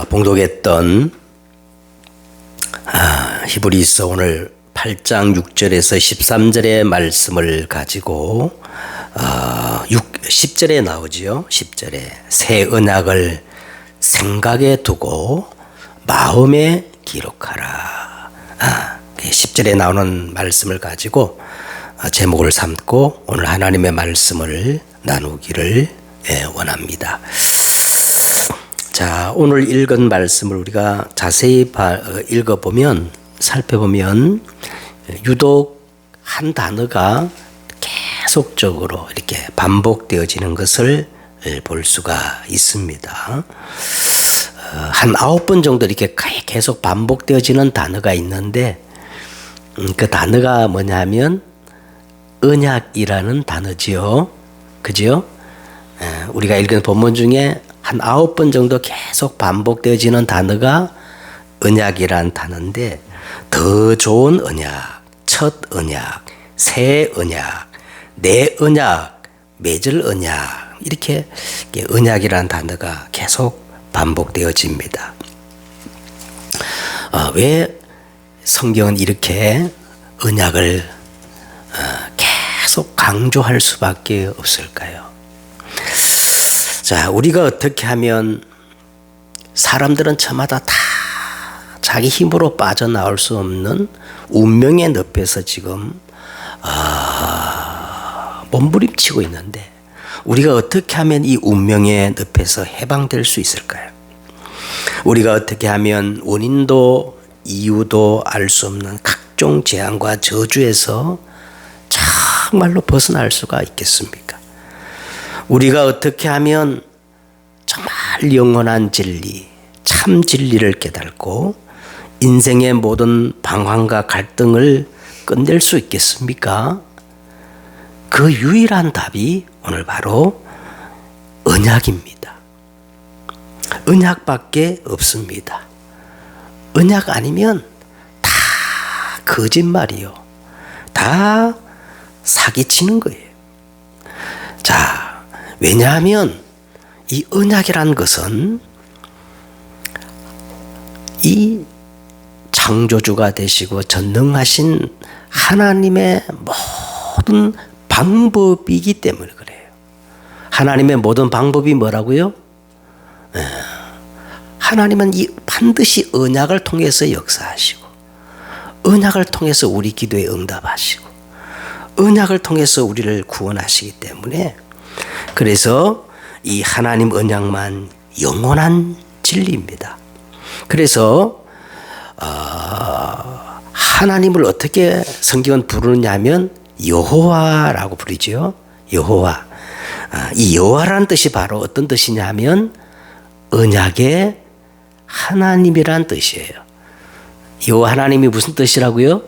봉독했던 히브리서 오늘 8장 6절에서 13절의 말씀을 가지고 10절에 나오지요. 10절에 새 언약을 생각에 두고 마음에 기록하라. 10절에 나오는 말씀을 가지고 제목을 삼고 오늘 하나님의 말씀을 나누기를 원합니다. 자, 오늘 읽은 말씀을 우리가 자세히 읽어보면, 살펴보면 유독 한 단어가 계속적으로 이렇게 반복되어지는 것을 볼 수가 있습니다. 한 9번 정도 이렇게 계속 반복되어지는 단어가 있는데, 그 단어가 뭐냐면 언약이라는 단어지요. 그죠? 우리가 읽은 본문 중에 한 9번 정도 계속 반복되어지는 단어가 언약이란 단어인데, 더 좋은 언약, 첫 언약, 새 언약, 내 언약, 맺을 언약, 이렇게 언약이란 단어가 계속 반복되어집니다. 왜 성경은 이렇게 언약을 계속 강조할 수밖에 없을까요? 자, 우리가 어떻게 하면, 사람들은 저마다 다 자기 힘으로 빠져나올 수 없는 운명의 늪에서 지금 몸부림치고 있는데, 우리가 어떻게 하면 이 운명의 늪에서 해방될 수 있을까요? 우리가 어떻게 하면 원인도 이유도 알 수 없는 각종 재앙과 저주에서 정말로 벗어날 수가 있겠습니까? 우리가 어떻게 하면 정말 영원한 진리, 참 진리를 깨닫고 인생의 모든 방황과 갈등을 끝낼 수 있겠습니까? 그 유일한 답이 오늘 바로 언약입니다. 언약밖에 없습니다. 언약 아니면 다 거짓말이요. 다 사기치는 거예요. 자, 왜냐하면 이 언약이란 것은 이 창조주가 되시고 전능하신 하나님의 모든 방법이기 때문에 그래요. 하나님의 모든 방법이 뭐라고요? 하나님은 반드시 언약을 통해서 역사하시고, 언약을 통해서 우리 기도에 응답하시고, 언약을 통해서 우리를 구원하시기 때문에, 그래서 이 하나님 언약만 영원한 진리입니다. 그래서 하나님을 어떻게 성경은 부르느냐 하면 여호와라고 부르죠. 여호와. 이 여호와라는 뜻이 바로 어떤 뜻이냐 하면 언약의 하나님이란 뜻이에요. 여호와 하나님이 무슨 뜻이라고요?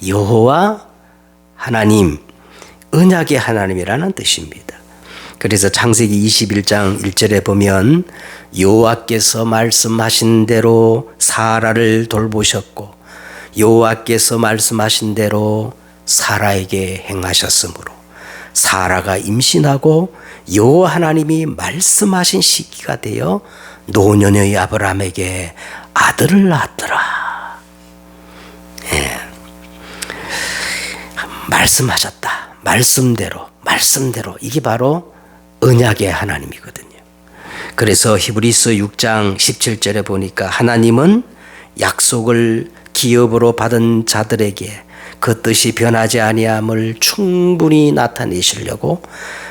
여호와 하나님, 언약의 하나님이라는 뜻입니다. 그래서 창세기 21장 1절에 보면 여호와께서 말씀하신 대로 사라를 돌보셨고 여호와께서 말씀하신 대로 사라에게 행하셨으므로 사라가 임신하고 여호와 하나님이 말씀하신 시기가 되어 노년의 아브라함에게 아들을 낳았더라. 말씀하셨다. 말씀대로 이게 바로 언약의 하나님이거든요. 그래서 히브리서 6장 17절에 보니까 하나님은 약속을 기업으로 받은 자들에게 그 뜻이 변하지 아니함을 충분히 나타내시려고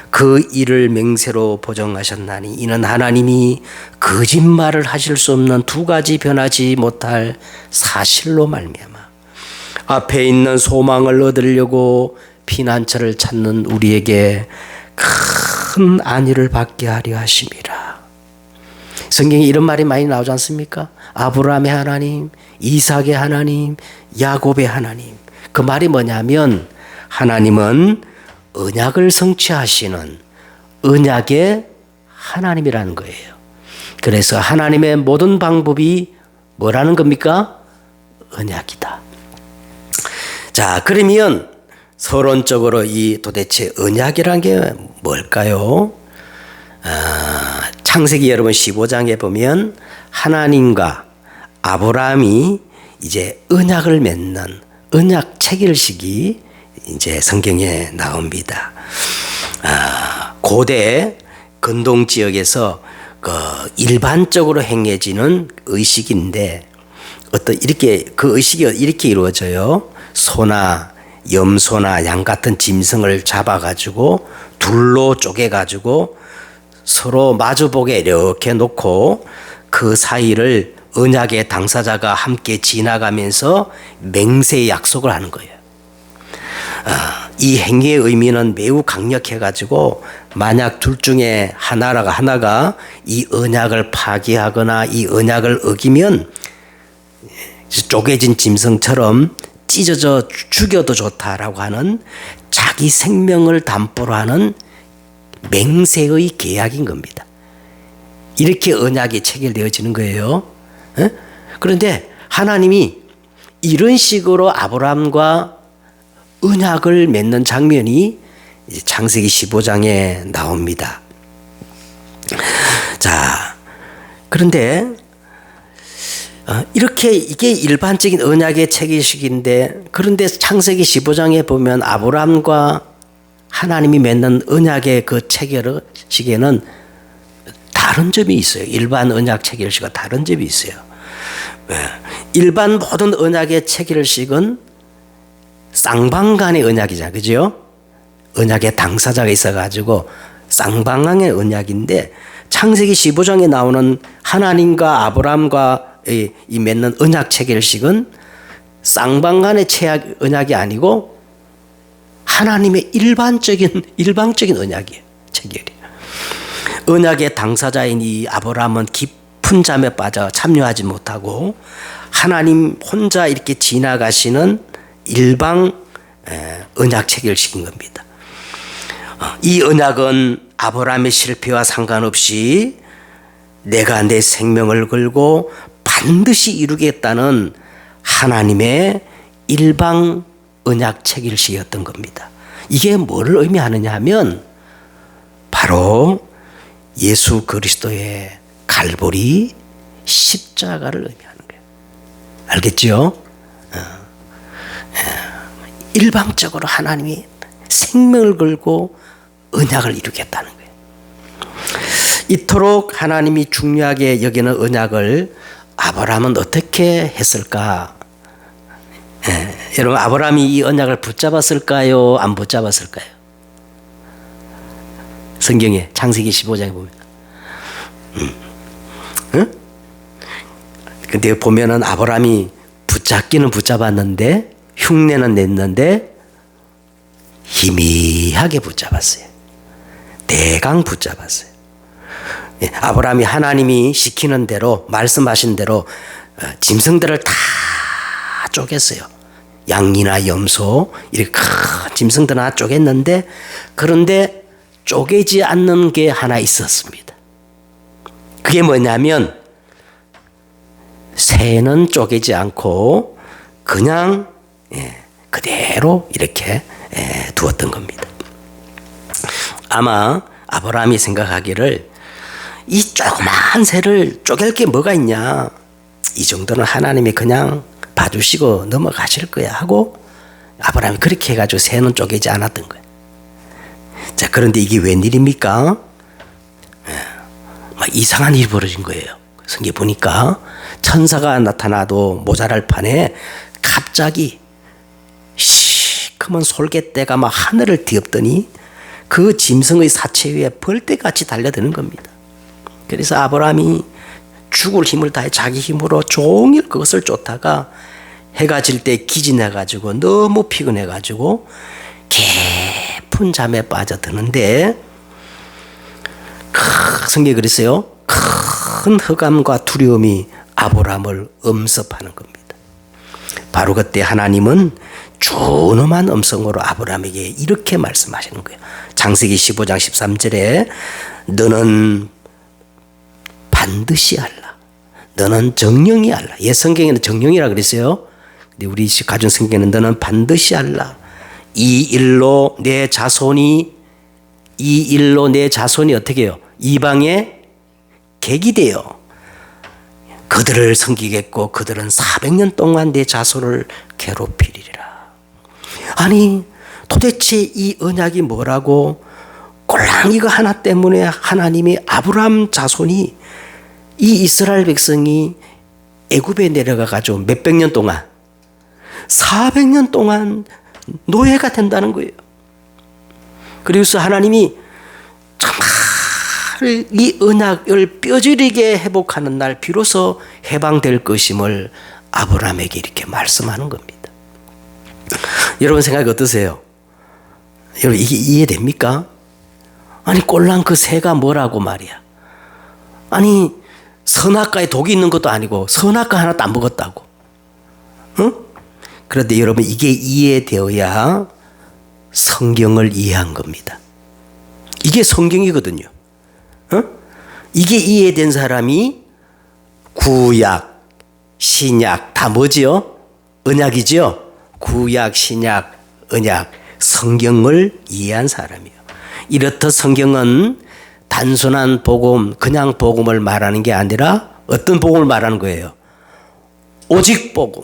그 일을 맹세로 보정하셨나니 이는 하나님이 거짓말을 하실 수 없는 두 가지 변하지 못할 사실로 말미암아 앞에 있는 소망을 얻으려고 피난처를 찾는 우리에게 큰 안위를 받게 하려 하심이라. 성경에 이런 말이 많이 나오지 않습니까? 아브라함의 하나님, 이삭의 하나님, 야곱의 하나님. 그 말이 뭐냐면 하나님은 언약을 성취하시는 언약의 하나님이라는 거예요. 그래서 하나님의 모든 방법이 뭐라는 겁니까? 언약이다. 자, 그러면 서론적으로 이 도대체 언약이란 게 뭘까요? 창세기 여러분 15장에 보면 하나님과 아브라함이 이제 언약을 맺는 언약 체결식이 이제 성경에 나옵니다. 고대 근동 지역에서 그 일반적으로 행해지는 의식인데 이렇게 그 의식이 이렇게 이루어져요. 소나 염소나 양 같은 짐승을 잡아가지고 둘로 쪼개가지고 서로 마주보게 이렇게 놓고 그 사이를 언약의 당사자가 함께 지나가면서 맹세의 약속을 하는 거예요. 이 행위의 의미는 매우 강력해가지고 만약 둘 중에 하나가 이 언약을 파기하거나 이 언약을 어기면 쪼개진 짐승처럼 찢어져 죽여도 좋다라고 하는 자기 생명을 담보로 하는 맹세의 계약인 겁니다. 이렇게 언약이 체결되어지는 거예요. 그런데 하나님이 이런 식으로 아브라함과 언약을 맺는 장면이 창세기 15장에 나옵니다. 자, 그런데 이렇게 이게 일반적인 언약의 체계식인데, 그런데 창세기 15장에 보면 아브라함과 하나님이 맺는 언약의 그 체결식에는 다른 점이 있어요. 일반 언약 체결식과 다른 점이 있어요. 일반 모든 언약의 체결식은 쌍방간의 언약이잖아요. 그죠? 언약의 당사자가 있어가지고 쌍방간의 언약인데, 창세기 15장에 나오는 하나님과 아브라함과 이 맺는 언약 체결식은 쌍방간의 언약이 아니고 하나님의 일방적인 언약이에요. 체결이. 언약의 당사자인 이 아브라함은 깊은 잠에 빠져 참여하지 못하고 하나님 혼자 이렇게 지나가시는 일방 언약 체결식인 겁니다. 이 언약은 아브라함의 실패와 상관없이 내가 내 생명을 걸고 반드시 이루겠다는 하나님의 일방 언약 체결식이었던 겁니다. 이게 뭐를 의미하느냐 하면 바로 예수 그리스도의 갈보리 십자가를 의미하는 거예요. 알겠죠? 일방적으로 하나님이 생명을 걸고 언약을 이루겠다는 거예요. 이토록 하나님이 중요하게 여기는 언약을 아브라함은 어떻게 했을까? 여러분, 아브라함이 이 언약을 붙잡았을까요? 안 붙잡았을까요? 성경에 창세기 15장에 보면. 근데 보면은 아브라함이 붙잡기는 붙잡았는데 흉내는 냈는데 희미하게 붙잡았어요. 대강 붙잡았어요. 아브라함이 하나님이 시키는 대로 말씀하신 대로 짐승들을 다 쪼갰어요. 양이나 염소 이렇게 큰 짐승들 하나 쪼갰는데, 그런데 쪼개지 않는 게 하나 있었습니다. 그게 뭐냐면 새는 쪼개지 않고 그냥 그대로 이렇게 두었던 겁니다. 아마 아브라함이 생각하기를 이 조그만 새를 쪼갤 게 뭐가 있냐, 이 정도는 하나님이 그냥 봐주시고 넘어가실 거야 하고 아브라함이 그렇게 해가지고 새는 쪼개지 않았던 거예요. 자, 그런데 이게 웬일입니까? 막 이상한 일이 벌어진 거예요. 성경 보니까 천사가 나타나도 모자랄 판에 갑자기 시커먼 솔개떼가 막 하늘을 뒤엎더니 그 짐승의 사체 위에 벌떼같이 달려드는 겁니다. 그래서 아브라함이 죽을 힘을 다해 자기 힘으로 종일 그것을 쫓다가 해가 질 때 기진해가지고 너무 피곤해가지고 깊은 잠에 빠져드는데, 성경에 그랬어요. 큰 흑암과 두려움이 아브라함을 엄습하는 겁니다. 바로 그때 하나님은 준엄한 음성으로 아브라함에게 이렇게 말씀하시는 거예요. 창세기 15장 13절에 너는 반드시 알라. 너는 정령이 알라. 옛 성경에는 정령이라 그랬어요. 근데 우리 가진 성경에는 너는 반드시 알라. 이 일로 내 자손이 어떻게 해요? 이방의 객이 되어 그들을 섬기겠고 그들은 400년 동안 내 자손을 괴롭히리라. 아니 도대체 이 언약이 뭐라고? 꼴랑 이거 하나 때문에 하나님이 아브라함 자손이 이 이스라엘 백성이 애굽에 내려가 가지고 몇백 년 동안 400년 동안 노예가 된다는 거예요. 그래서 하나님이 정말 이 언약을 뼈저리게 회복하는 날 비로소 해방될 것임을 아브라함에게 이렇게 말씀하는 겁니다. 여러분 생각이 어떠세요? 여러분 이게 이해됩니까? 아니 꼴랑 그 새가 뭐라고 말이야. 아니 선악과에 독이 있는 것도 아니고 선악과 하나도 안 먹었다고. 응? 그런데 여러분 이게 이해되어야 성경을 이해한 겁니다. 이게 성경이거든요. 이게 이해된 사람이 구약, 신약 다 뭐지요? 언약이지요. 구약, 신약, 언약, 성경을 이해한 사람이에요. 이렇듯 성경은 단순한 복음, 그냥 복음을 말하는 게 아니라 어떤 복음을 말하는 거예요? 오직 복음,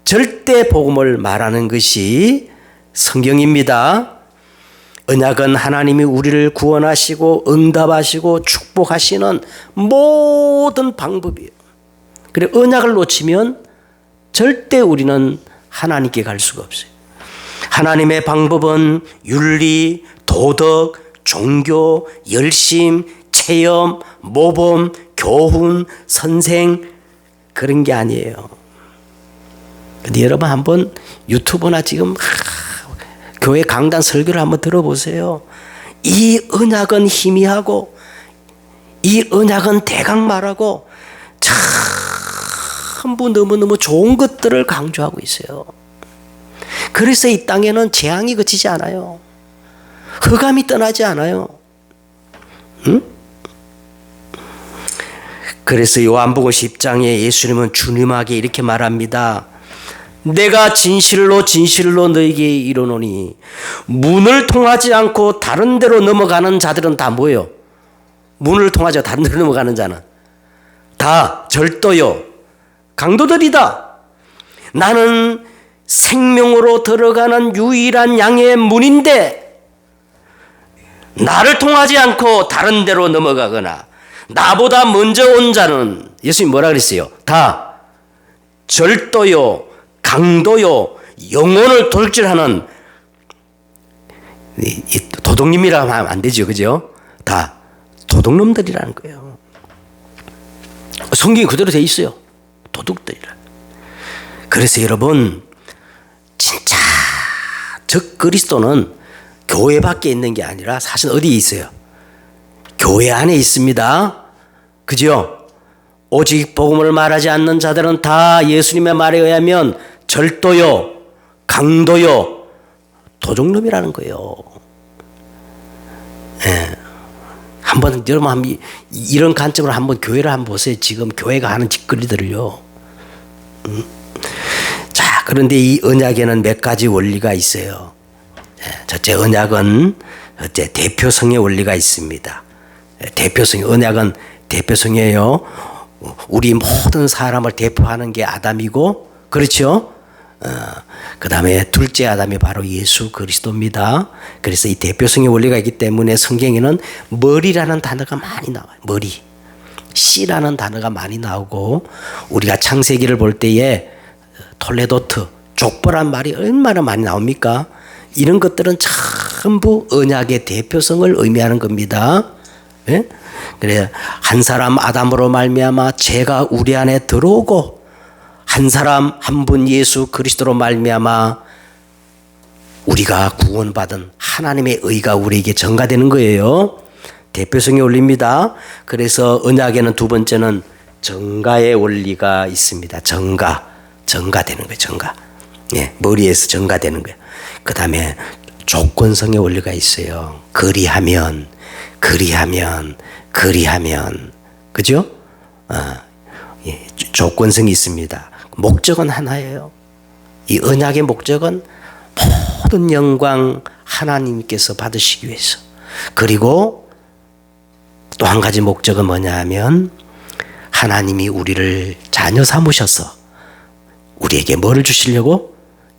절대 복음을 말하는 것이 성경입니다. 언약은 하나님이 우리를 구원하시고 응답하시고 축복하시는 모든 방법이에요. 그래 언약을 놓치면 절대 우리는 하나님께 갈 수가 없어요. 하나님의 방법은 윤리, 도덕, 종교, 열심, 체험, 모범, 교훈, 선생 그런 게 아니에요. 근데 여러분 한번 유튜브나 지금 교회 강단 설교를 한번 들어보세요. 이 언약은 희미하고 이 언약은 대강말하고 전부 너무너무 좋은 것들을 강조하고 있어요. 그래서 이 땅에는 재앙이 그치지 않아요. 흑암이 떠나지 않아요. 응? 그래서 요한복음 10장에 예수님은 주님에게 이렇게 말합니다. 내가 진실로 진실로 너에게 이르노니 문을 통하지 않고 다른 데로 넘어가는 자들은 다 뭐예요? 문을 통하지 다른 데로 넘어가는 자는 다 절도요 강도들이다. 나는 생명으로 들어가는 유일한 양의 문인데 나를 통하지 않고 다른 데로 넘어가거나 나보다 먼저 온 자는 예수님 뭐라 그랬어요? 다 절도요 강도요 영혼을 돌질하는 도둑님이라고 하면 안 되죠. 그죠? 다 도둑놈들이라는 거예요. 성경이 그대로 돼 있어요. 도둑들이라. 그래서 여러분 진짜 적 그리스도는 교회 밖에 있는 게 아니라 사실 어디에 있어요? 교회 안에 있습니다. 그죠? 오직 복음을 말하지 않는 자들은 다 예수님의 말에 의하면 절도요, 강도요, 도둑놈이라는 거예요. 예. 한번 여러분 이런 관점으로 한번 교회를 한번 보세요. 지금 교회가 하는 짓거리들을요. 자, 그런데 이 언약에는 몇 가지 원리가 있어요. 첫째, 언약은 첫째 대표성의 원리가 있습니다. 대표성, 언약은 대표성이에요. 우리 모든 사람을 대표하는 게 아담이고, 그렇죠? 그 다음에 둘째 아담이 바로 예수 그리스도입니다. 그래서 이 대표성의 원리가 있기 때문에 성경에는 머리라는 단어가 많이 나와요. 머리. 씨라는 단어가 많이 나오고, 우리가 창세기를 볼 때에 톨레도트, 족보란 말이 얼마나 많이 나옵니까? 이런 것들은 전부 언약의 대표성을 의미하는 겁니다. 예? 그래 한 사람 아담으로 말미암아 죄가 우리 안에 들어오고 한 사람 한 분 예수 그리스도로 말미암아 우리가 구원받은 하나님의 의가 우리에게 전가되는 거예요. 대표성의 원리입니다. 그래서 언약에는 두 번째는 전가의 원리가 있습니다. 전가되는 거예요. 전가. 예, 머리에서 전가되는 거예요. 그 다음에 조건성의 원리가 있어요. 그리하면 그죠? 예, 조건성이 있습니다. 목적은 하나예요. 이 언약의 목적은 모든 영광 하나님께서 받으시기 위해서, 그리고 또 한 가지 목적은 뭐냐 하면 하나님이 우리를 자녀 삼으셔서 우리에게 뭐를 주시려고?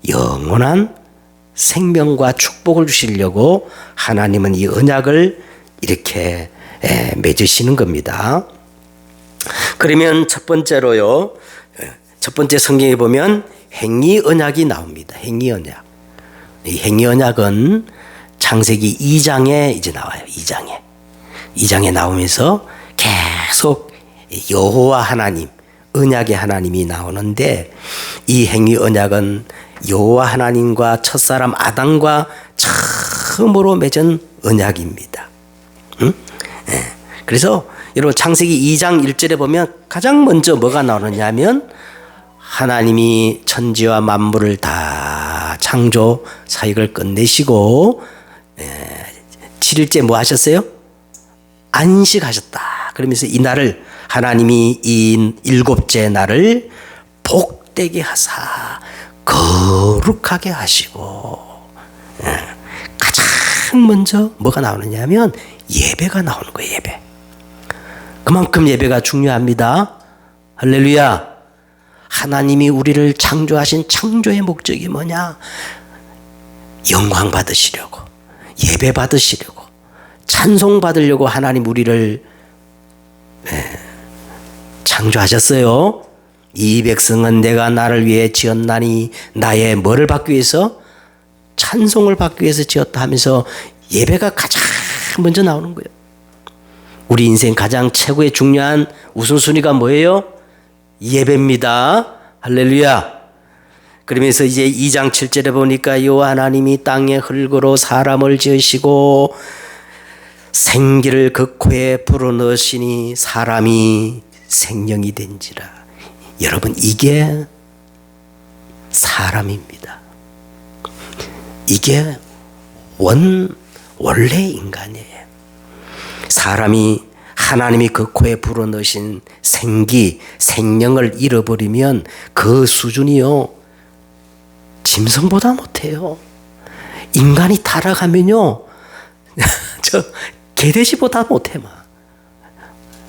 영원한 생명과 축복을 주시려고 하나님은 이 언약을 이렇게 맺으시는 겁니다. 그러면 첫 번째로요, 첫 번째 성경에 보면 행위 언약이 나옵니다. 행위 언약. 이 행위 언약은 창세기 2장에 이제 나와요. 2장에 나오면서 계속 여호와 하나님, 언약의 하나님이 나오는데, 이 행위 언약은 여호와 하나님과 첫사람 아담과 처음으로 맺은 언약입니다. 그래서 여러분 창세기 2장 1절에 보면 가장 먼저 뭐가 나오느냐 하면 하나님이 천지와 만물을 다 창조 사역을 끝내시고 7일째 뭐 하셨어요? 안식하셨다. 그러면서 이 날을 하나님이 이 일곱째 날을 복되게 하사 거룩하게 하시고, 가장 먼저 뭐가 나오느냐 하면 예배가 나오는 거예요. 예배. 그만큼 예배가 중요합니다. 할렐루야. 하나님이 우리를 창조하신 창조의 목적이 뭐냐? 영광 받으시려고, 예배 받으시려고, 찬송 받으려고 하나님 우리를 창조하셨어요. 이 백성은 내가 나를 위해 지었나니 나의 뭐를 받기 위해서? 찬송을 받기 위해서 지었다 하면서 예배가 가장 먼저 나오는 거예요. 우리 인생 가장 최고의 중요한 우선순위가 뭐예요? 예배입니다. 할렐루야. 그러면서 이제 2장 7절에 보니까 여호와 하나님이 땅에 흙으로 사람을 지으시고 생기를 그 코에 불어넣으시니 사람이 생명이 된지라. 여러분, 이게 사람입니다. 이게 원래 인간이에요. 사람이 하나님이 그 코에 불어넣으신 생명을 잃어버리면 그 수준이요, 짐승보다 못해요. 인간이 타락하면요, 저 개돼지보다 못해.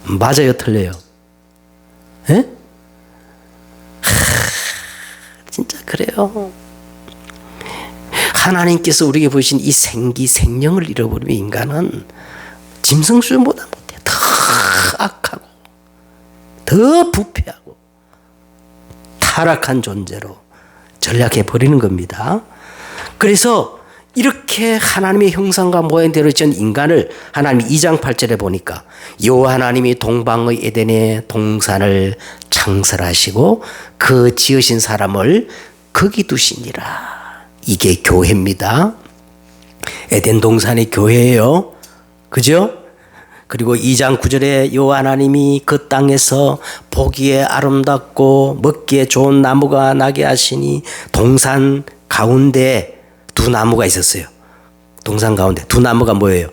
맞아요, 틀려요? 에? 진짜 그래요. 하나님께서 우리에게 보이신 이 생명을 잃어버리면 인간은 짐승 수준보다 못해. 더 악하고 더 부패하고 타락한 존재로 전락해 버리는 겁니다. 그래서 이렇게 하나님의 형상과 모양대로 지은 인간을 하나님이 2장 8절에 보니까 여호와 하나님이 동방의 에덴의 동산을 창설하시고 그 지으신 사람을 거기 두시니라. 이게 교회입니다. 에덴 동산이 교회예요. 그죠? 그리고 2장 9절에 여호와 하나님이 그 땅에서 보기에 아름답고 먹기에 좋은 나무가 나게 하시니 동산 가운데 두 나무가 있었어요. 동산 가운데 두 나무가 뭐예요?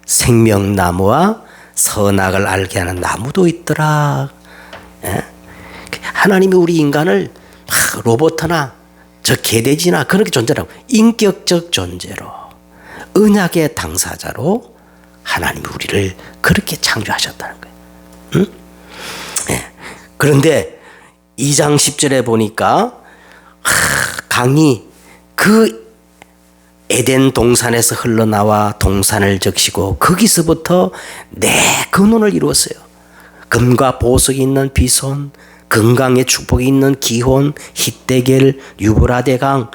생명나무와 선악을 알게 하는 나무도 있더라. 하나님이 우리 인간을 로봇이나 저 개돼지나 그렇게 존재라고, 인격적 존재로, 언약의 당사자로 하나님이 우리를 그렇게 창조하셨다는 거예요. 응? 네. 그런데 2장 10절에 보니까 강이 그 에덴 동산에서 흘러나와 동산을 적시고 거기서부터 네 근원을 이루었어요. 금과 보석이 있는 비손, 건강의 축복이 있는 기혼, 히데겔, 유브라데강.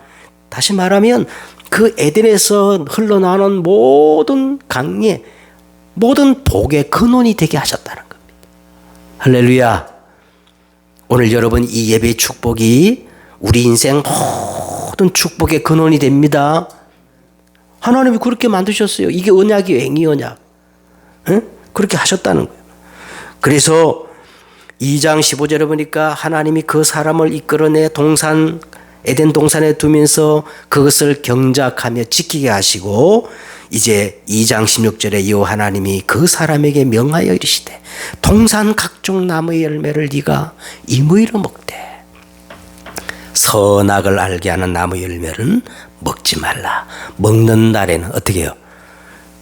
다시 말하면 그 에덴에서 흘러나오는 모든 강의, 모든 복의 근원이 되게 하셨다는 겁니다. 할렐루야. 오늘 여러분 이 예배의 축복이 우리 인생 모든 축복의 근원이 됩니다. 하나님이 그렇게 만드셨어요. 이게 언약이에요. 행위 언약. 응? 그렇게 하셨다는 거예요. 그래서 2장 15절에 보니까 하나님이 그 사람을 이끌어내 동산, 에덴 동산에 두면서 그것을 경작하며 지키게 하시고, 이제 2장 16절에 여호와 하나님이 그 사람에게 명하여 이르시되 동산 각종 나무의 열매를 네가 임의로 먹되 선악을 알게 하는 나무 열매는 먹지 말라. 먹는 날에는 어떻게 해요?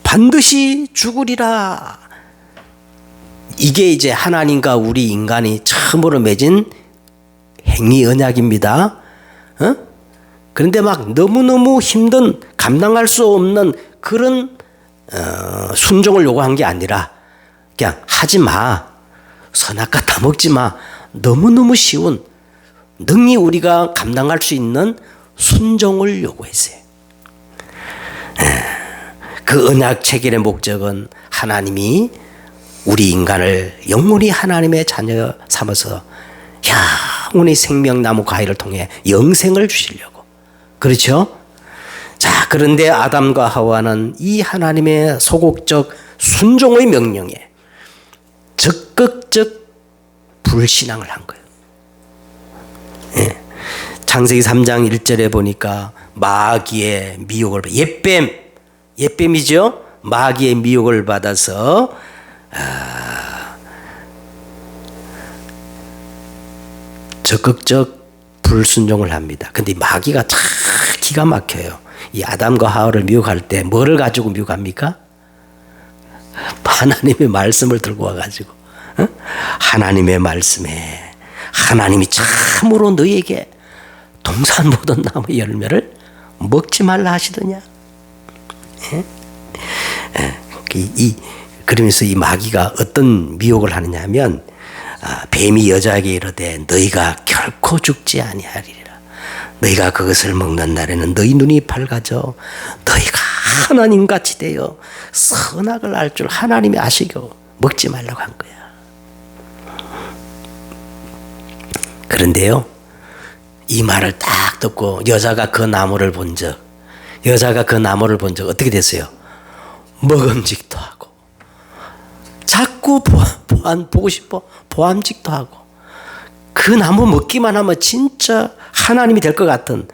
반드시 죽으리라. 이게 이제 하나님과 우리 인간이 처음으로 맺은 행위 언약입니다. 그런데 막 너무너무 힘든 감당할 수 없는 그런 순종을 요구한 게 아니라 그냥 하지 마. 선악과 다 먹지 마. 너무너무 쉬운 능히 우리가 감당할 수 있는 순종을 요구했어요. 그 언약 체결의 목적은 하나님이 우리 인간을 영원히 하나님의 자녀 삼아서 영원히 생명나무 가위를 통해 영생을 주시려고. 그렇죠? 자, 그런데 아담과 하와는 이 하나님의 소극적 순종의 명령에 적극적 불신앙을 한 거예요. 예. 창세기 3장 1절에 보니까 마귀의 미혹을, 옛뱀이죠? 마귀의 미혹을 받아서 적극적 불순종을 합니다. 근데 마귀가 참 기가 막혀요. 이 아담과 하와를 미혹할 때 뭐를 가지고 미혹합니까? 하나님의 말씀을 들고 와가지고 하나님의 말씀에 하나님이 참으로 너희에게 동산 모든 나무 열매를 먹지 말라 하시더냐. 그러면서 이 마귀가 어떤 미혹을 하느냐 하면 뱀이 여자에게 이르되 너희가 결코 죽지 아니하리라. 너희가 그것을 먹는 날에는 너희 눈이 밝아져 너희가 하나님같이 되어 선악을 알 줄 하나님이 아시고 먹지 말라고 한 거야. 그런데요, 이 말을 딱 듣고 여자가 그 나무를 본 적 어떻게 됐어요? 먹음직도 하고 자꾸 보고 싶어 보암직도 하고 그 나무 먹기만 하면 진짜 하나님이 될 것 같은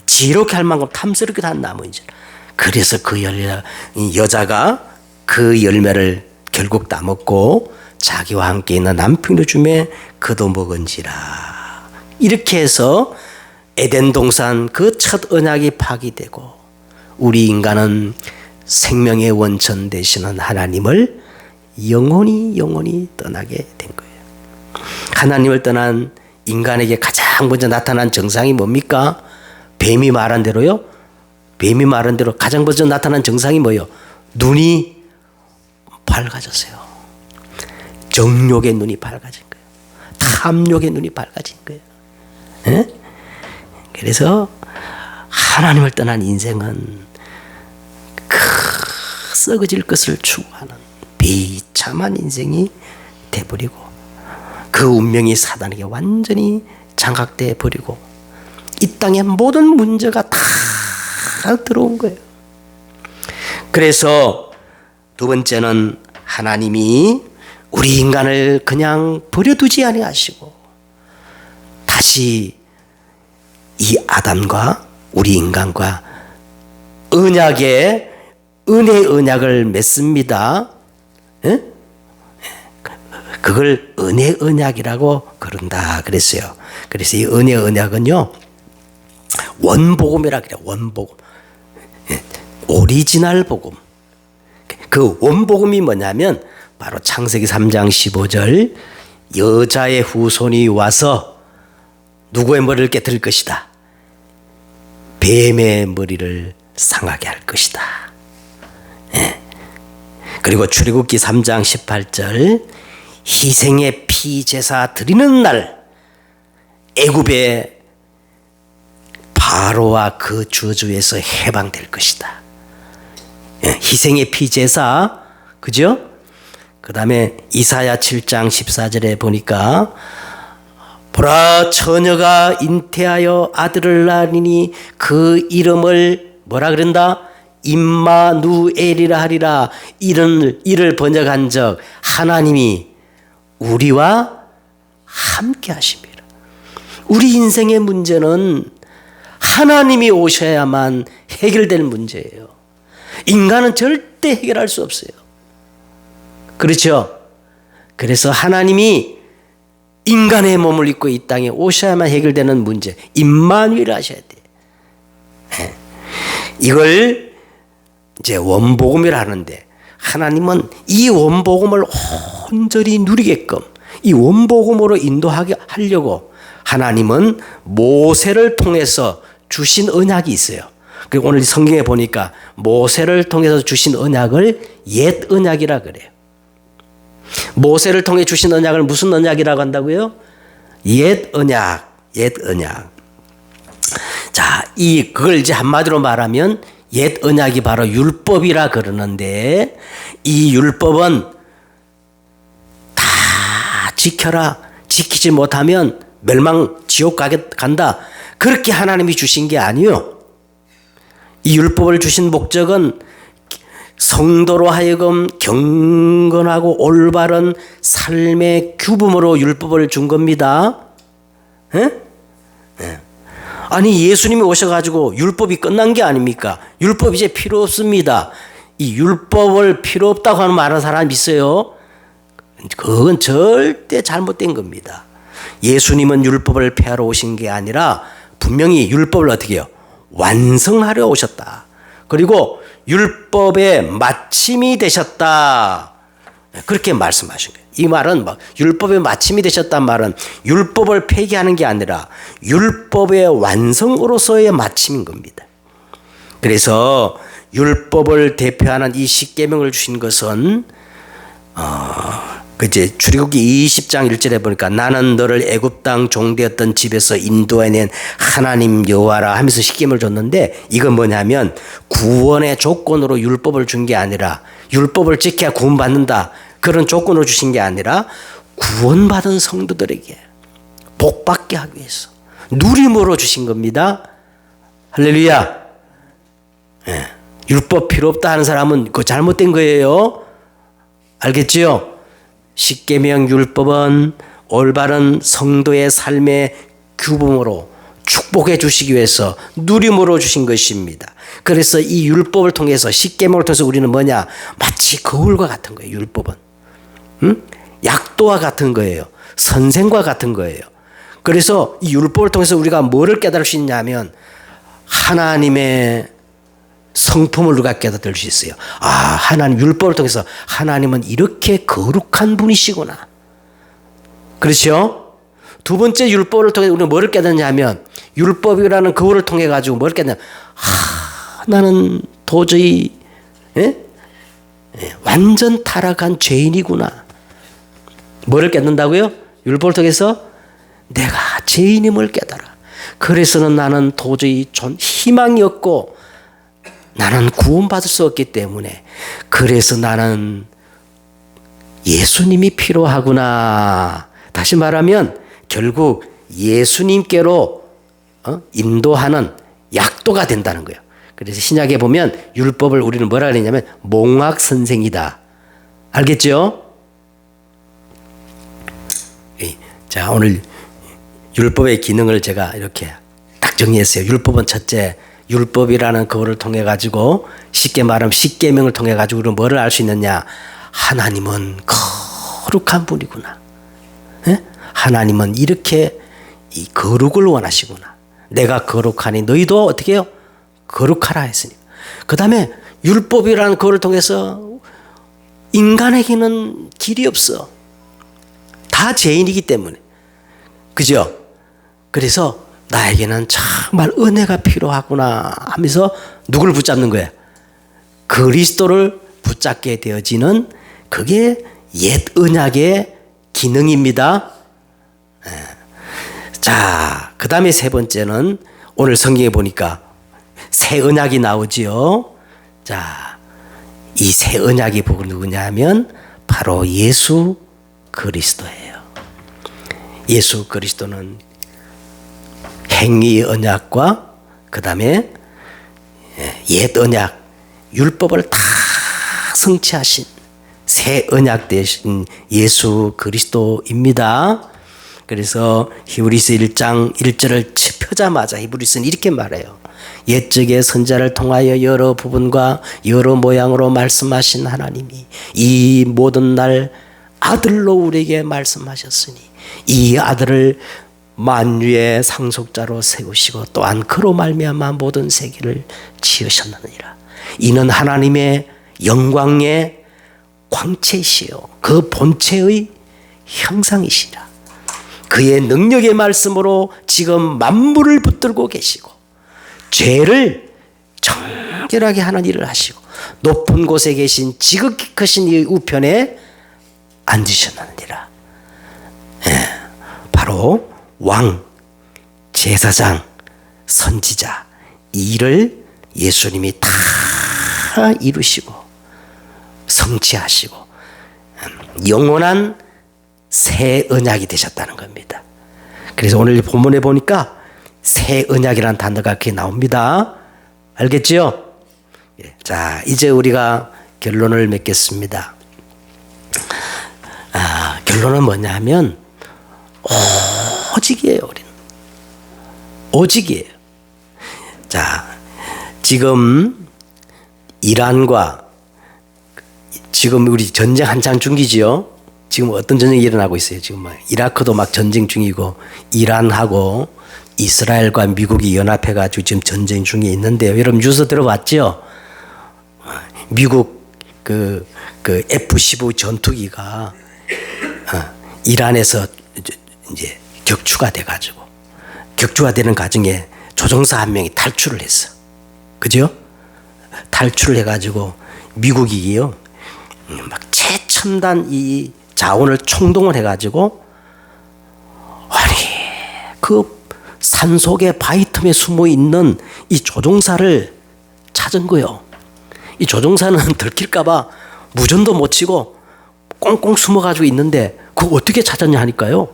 지롭게 할 만큼 탐스럽게 한 나무인지. 그래서 그 여자가 그 열매를 결국 따먹고 자기와 함께 있는 남편도 주매 그도 먹은지라. 이렇게 해서 에덴 동산 그 첫 언약이 파기되고 우리 인간은 생명의 원천 되시는 하나님을 영원히 떠나게 된 거예요. 하나님을 떠난 인간에게 가장 먼저 나타난 증상이 뭡니까? 뱀이 말한 대로 가장 먼저 나타난 증상이 뭐예요? 눈이 밝아졌어요. 정욕의 눈이 밝아진 거예요. 탐욕의 눈이 밝아진 거예요. 에? 그래서 하나님을 떠난 인생은 썩어질 것을 추구하는 비참한 인생이 돼버리고 그 운명이 사단에게 완전히 장악돼 버리고 이 땅의 모든 문제가 다 들어온 거예요. 그래서 두 번째는 하나님이 우리 인간을 그냥 버려두지 아니하시고 다시 이 아담과 우리 인간과 은혜 언약을 맺습니다. 에? 그걸 은혜 언약이라고 그런다 그랬어요. 그래서 이 은혜 언약은요 원복음이라 그래요. 원복음, 오리지널 복음. 그 원복음이 뭐냐면 바로 창세기 3장 15절 여자의 후손이 와서 누구의 머리를 깨뜨릴 것이다. 뱀의 머리를 상하게 할 것이다. 그리고 출애굽기 3장 18절 희생의 피제사 드리는 날 애굽의 바로와 그 저주에서 해방될 것이다. 희생의 피제사, 그죠? 그 다음에 이사야 7장 14절에 보니까 보라 처녀가 잉태하여 아들을 낳으니 그 이름을 뭐라 그런다? 임마누엘이라 하리라. 이를 번역한 적 하나님이 우리와 함께 하십니다. 우리 인생의 문제는 하나님이 오셔야만 해결될 문제예요. 인간은 절대 해결할 수 없어요. 그렇죠? 그래서 하나님이 인간의 몸을 입고 이 땅에 오셔야만 해결되는 문제, 임마누엘 하셔야 돼요. 이걸 이제 원복음이라 하는데 하나님은 이 원복음을 온전히 누리게끔 이 원복음으로 인도하게 하려고 하나님은 모세를 통해서 주신 언약이 있어요. 그리고 오늘 성경에 보니까 모세를 통해서 주신 언약을 옛 언약이라 그래요. 모세를 통해 주신 언약을 무슨 언약이라고 한다고요? 옛 언약, 옛 언약. 자, 그걸 이제 한마디로 말하면 옛 언약이 바로 율법이라 그러는데 이 율법은 다 지켜라. 지키지 못하면 멸망 지옥 간다. 그렇게 하나님이 주신 게 아니요. 이 율법을 주신 목적은 성도로 하여금 경건하고 올바른 삶의 규범으로 율법을 준 겁니다. 예? 예. 아니 예수님이 오셔가지고 율법이 끝난 게 아닙니까? 율법 이제 필요 없습니다. 이 율법을 필요 없다고 하는 사람이 있어요. 그건 절대 잘못된 겁니다. 예수님은 율법을 폐하러 오신 게 아니라 분명히 율법을 어떻게 해요? 완성하려 오셨다. 그리고 율법의 마침이 되셨다. 그렇게 말씀하신 거예요. 이 말은 율법의 마침이 되셨다는 말은 율법을 폐기하는 게 아니라 율법의 완성으로서의 마침인 겁니다. 그래서 율법을 대표하는 이 십계명을 주신 것은 이제 출애굽기 20장 1절에 보니까 나는 너를 애굽 땅 종되었던 집에서 인도해낸 하나님 여호와라 하면서 십계명을 줬는데 이건 뭐냐면 구원의 조건으로 율법을 준 게 아니라 율법을 지켜야 구원받는다 그런 조건으로 주신 게 아니라 구원받은 성도들에게 복받게 하기 위해서 누림으로 주신 겁니다. 할렐루야. 예. 율법 필요 없다 하는 사람은 그거 잘못된 거예요. 알겠지요? 십계명 율법은 올바른 성도의 삶의 규범으로 축복해 주시기 위해서 누림으로 주신 것입니다. 그래서 이 율법을 통해서 십계명을 통해서 우리는 뭐냐? 마치 거울과 같은 거예요. 율법은. 약도와 같은 거예요. 선생과 같은 거예요. 그래서 이 율법을 통해서 우리가 뭐를 깨달을 수 있냐면 하나님의 성품을 우리가 깨달을 수 있어요. 하나님 율법을 통해서 하나님은 이렇게 거룩한 분이시구나. 그렇죠? 두 번째 율법을 통해 우리는 뭐를 깨닫냐면 율법이라는 거울을 통해 가지고 뭘 깨닫냐? 나는 도저히 완전 타락한 죄인이구나. 뭐를 깨닫는다고요? 율법을 통해서 내가 죄인임을 깨달아. 그래서는 나는 도저히 희망이 없고 나는 구원받을 수 없기 때문에 그래서 나는 예수님이 필요하구나. 다시 말하면 결국 예수님께로 인도하는 약도가 된다는 거예요. 그래서 신약에 보면 율법을 우리는 뭐라 그러냐면 몽학 선생이다. 알겠죠? 자, 오늘 율법의 기능을 제가 이렇게 딱 정리했어요. 율법은 첫째, 율법이라는 그거를 통해 가지고 쉽게 말하면 십계명을 통해 가지고 우리는 뭐를 알 수 있느냐? 하나님은 거룩한 분이구나. 예? 하나님은 이렇게 이 거룩을 원하시구나. 내가 거룩하니 너희도 어떻게 해요? 거룩하라 했으니까. 그 다음에 율법이라는 그거를 통해서 인간에게는 길이 없어. 다 죄인이기 때문에. 그죠? 그래서 나에게는 정말 은혜가 필요하구나 하면서 누굴 붙잡는 거예요? 그리스도를 붙잡게 되어지는 그게 옛 언약의 기능입니다. 자, 그 다음에 세 번째는 오늘 성경에 보니까 새 언약이 나오지요. 자, 이 새 언약이 누구냐 하면 바로 예수 그리스도예요. 예수 그리스도는 행위 언약과 그 다음에 옛 언약, 율법을 다 성취하신 새 언약 되신 예수 그리스도입니다. 그래서 히브리서 1장 1절을 펴자마자 히브리서는 이렇게 말해요. 옛적의 선자를 통하여 여러 부분과 여러 모양으로 말씀하신 하나님이 이 모든 날 아들로 우리에게 말씀하셨으니 이 아들을 만유의 상속자로 세우시고 또한 그로 말미암아 모든 세계를 지으셨느니라. 이는 하나님의 영광의 광채시요 그 본체의 형상이시라. 그의 능력의 말씀으로 지금 만물을 붙들고 계시고 죄를 정결하게 하는 일을 하시고 높은 곳에 계신 지극히 크신 이 우편에 앉으셨느니라. 바로 왕, 제사장, 선지자 이 일을 예수님이 다 이루시고 성취하시고 영원한 새 언약이 되셨다는 겁니다. 그래서 오늘 본문에 보니까 새 언약이라는 단어가 그렇게 나옵니다. 알겠지요? 자, 이제 우리가 결론을 맺겠습니다. 결론은 뭐냐 하면 오직이에요. 우리는 오직이에요. 자, 지금 이란과 지금 우리 전쟁 한창 중기지요. 지금 어떤 전쟁이 일어나고 있어요. 지금 이라크도 막 전쟁 중이고 이란하고 이스라엘과 미국이 연합해가지고 지금 전쟁 중에 있는데요. 여러분 뉴스 들어봤죠? 미국 그 F-15 전투기가 이란에서 이제 격추가 돼가지고 격추가 되는 과정에 조종사 한 명이 탈출을 했어. 그죠? 탈출을 해가지고 미국이요 막 최첨단 이 자원을 총동원 해가지고 아니 그 산속의 바위 틈에 숨어 있는 이 조종사를 찾은 거요. 이 조종사는 들킬까봐 무전도 못 치고 꽁꽁 숨어가지고 있는데 그거 어떻게 찾았냐 하니까요.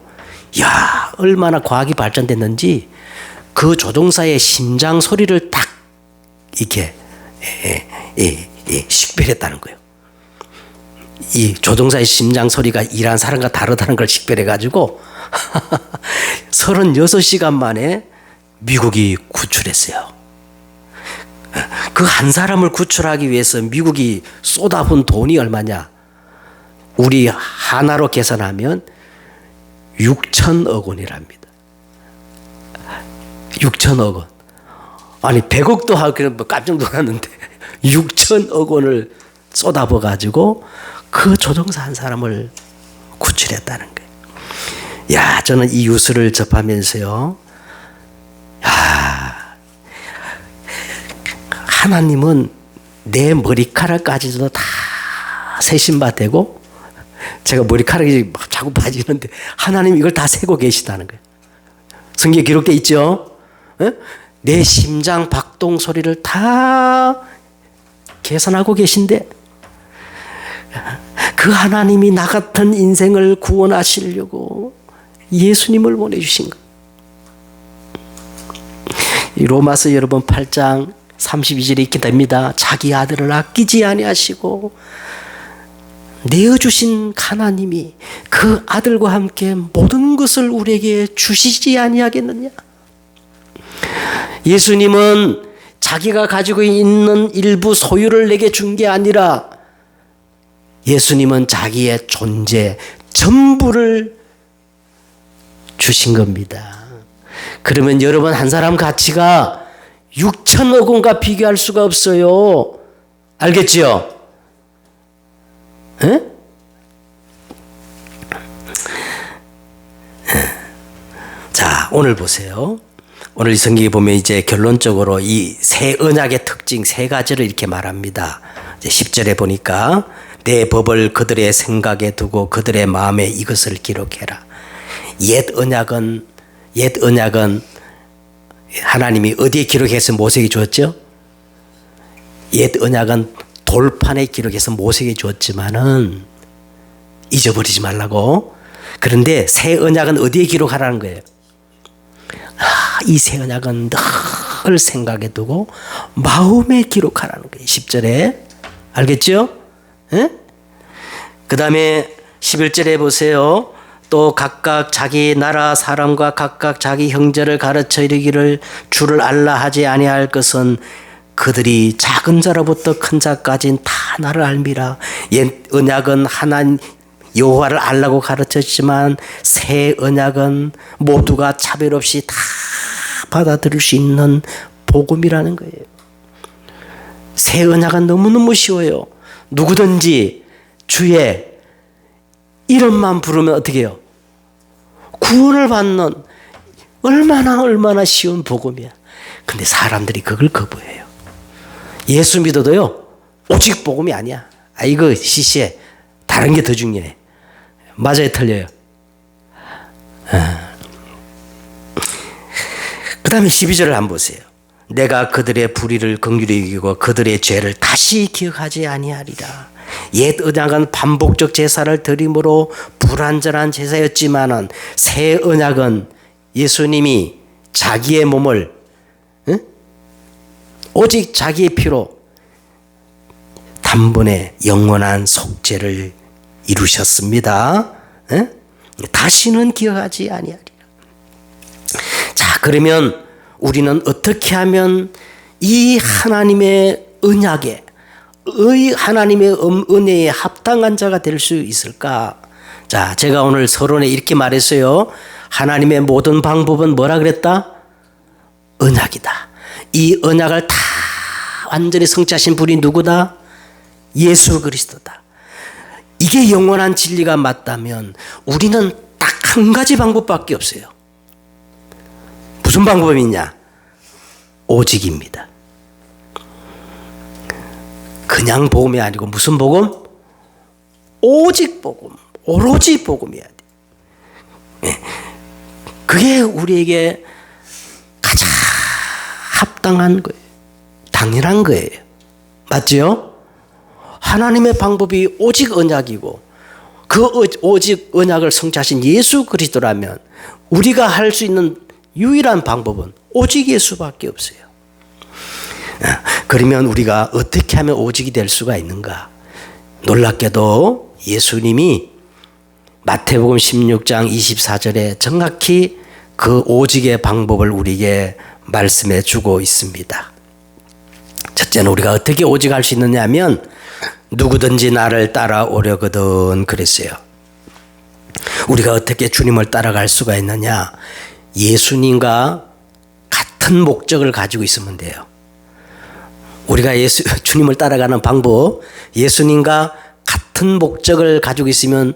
야, 얼마나 과학이 발전됐는지 그 조종사의 심장 소리를 딱 이렇게 식별했다는 거예요. 이 조종사의 심장 소리가 이란 사람과 다르다는 걸 식별해가지고 36시간 만에 미국이 구출했어요. 그 한 사람을 구출하기 위해서 미국이 쏟아부은 돈이 얼마냐? 우리 하나로 계산하면 6천억 원이랍니다. 6천억 원. 아니 100억도 하고 깜짝 놀랐는데 6천억 원을 쏟아부어 가지고 그 조종사 한 사람을 구출했다는 거예요. 야, 저는 이 뉴스를 접하면서요. 야, 하나님은 내 머리카락까지도 다 세심받되고 제가 머리카락이 막 자꾸 빠지는데 하나님 이걸 다 세고 계시다는 거예요. 성경에 기록되어 있죠. 내 심장 박동 소리를 다 계산하고 계신데 그 하나님이 나 같은 인생을 구원하시려고 예수님을 보내주신 것. 이 로마서 여러분 8장 32절에 이렇게 됩니다. 자기 아들을 아끼지 아니하시고 내어주신 하나님이 그 아들과 함께 모든 것을 우리에게 주시지 아니하겠느냐. 예수님은 자기가 가지고 있는 일부 소유를 내게 준 게 아니라 예수님은 자기의 존재 전부를 주신 겁니다. 그러면 여러분 한 사람 가치가 6천억 원과 비교할 수가 없어요. 알겠지요? 에? 자, 오늘 보세요. 오늘 이 성경에 보면 이제 결론적으로 이 새 언약의 특징 세 가지를 이렇게 말합니다. 이제 10절에 보니까 내 법을 그들의 생각에 두고 그들의 마음에 이것을 기록해라. 옛 언약은 하나님이 어디에 기록해서 모세에게 주었죠? 옛 언약은 돌판에 기록해서 모세에게 주었지만은 잊어버리지 말라고. 그런데 새 언약은 어디에 기록하라는 거예요? 이 새 언약은 늘 생각에 두고 마음에 기록하라는 거예요. 10절에. 알겠죠? 그 다음에 11절에 보세요. 또 각각 자기 나라 사람과 각각 자기 형제를 가르쳐 이르기를 주를 알라 하지 아니할 것은 그들이 작은 자로부터 큰 자까지는 다 나를 알미라. 옛 언약은 하나님 여호와를 알라고 가르쳤지만 새 언약은 모두가 차별 없이 다 받아들일 수 있는 복음이라는 거예요. 새 언약은 너무너무 쉬워요. 누구든지 주의 이름만 부르면 어떻게 해요? 구원을 받는 얼마나 쉬운 복음이야. 근데 사람들이 그걸 거부해요. 예수 믿어도요, 오직 복음이 아니야. 이거 시시해. 다른 게 더 중요해. 맞아요, 틀려요? 그 다음에 12절을 한번 보세요. 내가 그들의 불의를 긍휼히 여기고 그들의 죄를 다시 기억하지 아니하리라. 옛 언약은 반복적 제사를 드림으로 불완전한 제사였지만은 새 언약은 예수님이 자기의 몸을 오직 자기의 피로 단번에 영원한 속죄를 이루셨습니다. 다시는 기억하지 아니하리라. 자, 그러면 우리는 어떻게 하면 이 하나님의 언약에 하나님의 은혜에 합당한 자가 될 수 있을까? 자, 제가 오늘 서론에 이렇게 말했어요. 하나님의 모든 방법은 뭐라 그랬다? 언약이다. 이 언약을 다 완전히 성취하신 분이 누구다? 예수 그리스도다. 이게 영원한 진리가 맞다면 우리는 딱 한 가지 방법밖에 없어요. 무슨 방법이 있냐? 오직입니다. 그냥 복음이 아니고 무슨 복음? 오직 복음. 오로지 복음이어야 돼. 그게 우리에게 가장 합당한 거예요. 당연한 거예요. 맞죠? 하나님의 방법이 오직 언약이고 그 오직 언약을 성취하신 예수 그리스도라면 우리가 할 수 있는 유일한 방법은 오직 예수밖에 없어요. 그러면 우리가 어떻게 하면 오직이 될 수가 있는가? 놀랍게도 예수님이 마태복음 16장 24절에 정확히 그 오직의 방법을 우리에게 말씀해 주고 있습니다. 첫째는 우리가 어떻게 오직할 수 있느냐 하면 누구든지 나를 따라오려거든 그랬어요. 우리가 어떻게 주님을 따라갈 수가 있느냐? 예수님과 같은 목적을 가지고 있으면 돼요. 우리가 주님을 따라가는 방법, 예수님과 같은 목적을 가지고 있으면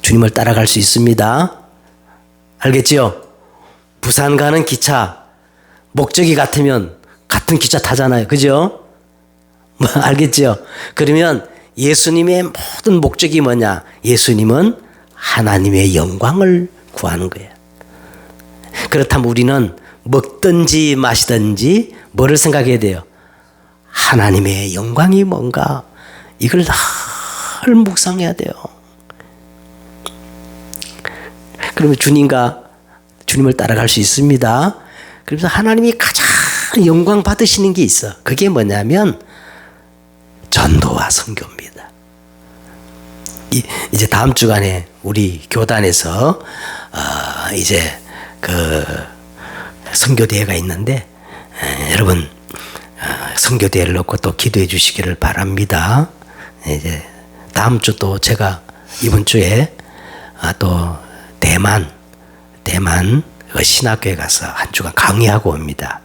주님을 따라갈 수 있습니다. 알겠지요? 부산 가는 기차, 목적이 같으면 같은 기차 타잖아요. 그죠? 알겠죠? 그러면 예수님의 모든 목적이 뭐냐? 예수님은 하나님의 영광을 구하는 거예요. 그렇다면 우리는 먹든지 마시든지 뭐를 생각해야 돼요? 하나님의 영광이 뭔가 이걸 늘 묵상해야 돼요. 그러면 주님을 따라갈 수 있습니다. 그래서 하나님이 가장 영광 받으시는 게 있어. 그게 뭐냐면 전도와 선교입니다. 이제 다음 주간에 우리 교단에서 이제 그 선교대회가 있는데 여러분 선교대회를 놓고 또 기도해 주시기를 바랍니다. 이제 다음 주 또 제가 이번 주에 또 대만 신학교에 가서 한 주간 강의하고 옵니다.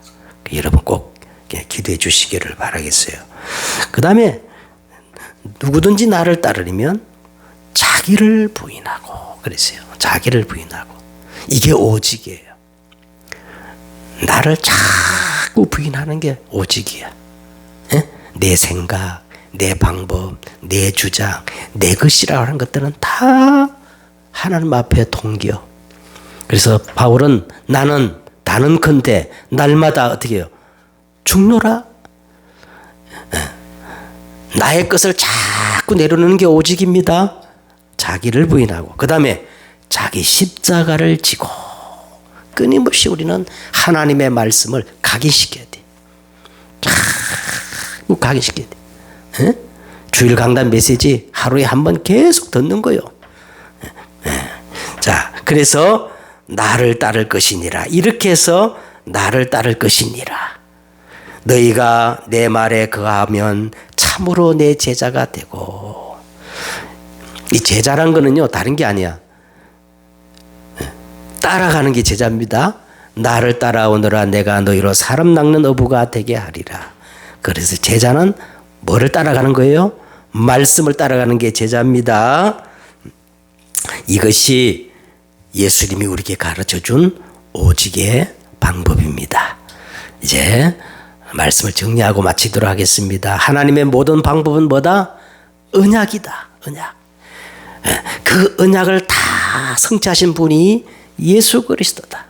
여러분 꼭 기도해 주시기를 바라겠어요. 그 다음에 누구든지 나를 따르려면 자기를 부인하고 그랬어요. 자기를 부인하고. 이게 오직이에요. 나를 자꾸 부인하는 게 오직이야. 내 생각, 내 방법, 내 주장, 내 것이라고 하는 것들은 다 하나님 앞에 동겨. 그래서 바울은 나는 다는컨대 날마다 어떻게 해요? 죽노라. 나의 것을 자꾸 내려놓는 게 오직입니다. 자기를 부인하고 그 다음에 자기 십자가를 지고 끊임없이 우리는 하나님의 말씀을 각인시켜야 돼. 자꾸 각인시켜야 돼. 주일 강단 메시지 하루에 한 번 계속 듣는 거요. 자, 그래서 나를 따를 것이니라. 이렇게 해서 나를 따를 것이니라. 너희가 내 말에 거하면 참으로 내 제자가 되고. 이 제자란 거는요 다른 게 아니야. 따라가는 게 제자입니다. 나를 따라오너라 내가 너희로 사람 낚는 어부가 되게 하리라. 그래서 제자는 뭐를 따라가는 거예요? 말씀을 따라가는 게 제자입니다. 이것이 예수님이 우리에게 가르쳐준 오직의 방법입니다. 이제 말씀을 정리하고 마치도록 하겠습니다. 하나님의 모든 방법은 뭐다? 언약이다. 언약. 그 언약을 다 성취하신 분이 예수 그리스도다.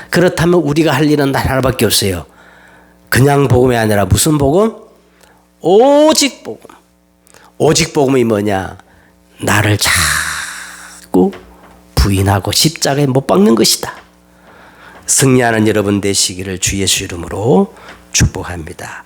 그렇다면 우리가 할 일은 하나밖에 없어요. 그냥 복음이 아니라 무슨 복음? 오직 복음. 오직 복음이 뭐냐? 나를 자꾸 부인하고 십자가에 못 박는 것이다. 승리하는 여러분 되시기를 주 예수 이름으로 축복합니다.